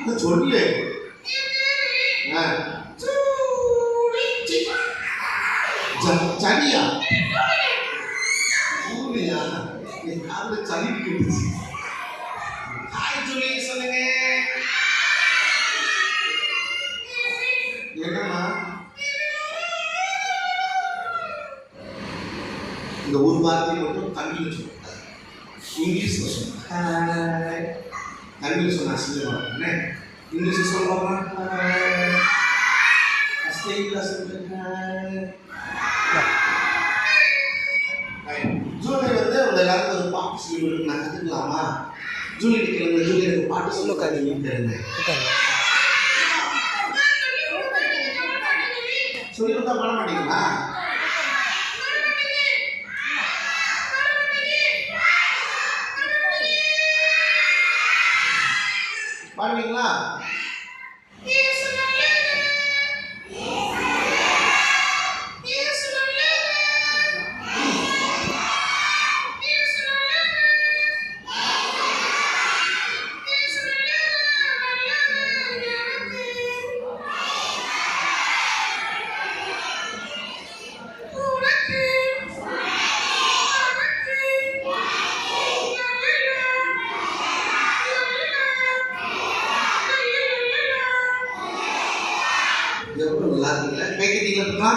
அது சொல்லு. சனியா சூரியா என் காதுல சளி கேட்டுச்சு. ஹாய் ஜூலி சொல்லுங்க. என்னம்மா இந்த ஒரு வார்த்தை மட்டும் தமிழ்ல சொல்லுங்க, இங்கிலீஷ்ல சொல்லுங்க. ஹாய் தமிழ்ல சொன்னா சொல்லுவாங்க, இங்கிலீஷ்ல சொல்லுவாங்க. அஸ்தேயில சொல்லுங்க. ஜூலி வந்து அந்த காலத்துல ஒரு பாட்டு சொல்லி நான் கத்துக்கலாமா? ஜூலி கேளுங்க, ஜூலி எனக்கு பாட்டு சொல்ல கத்துங்க. சொல்லி கொடுத்தா பண்ண மாட்டீங்களா? பாடுவீங்களா? எவ்வளவு நல்லா இருக்குல்ல? கேட்குறீங்களா?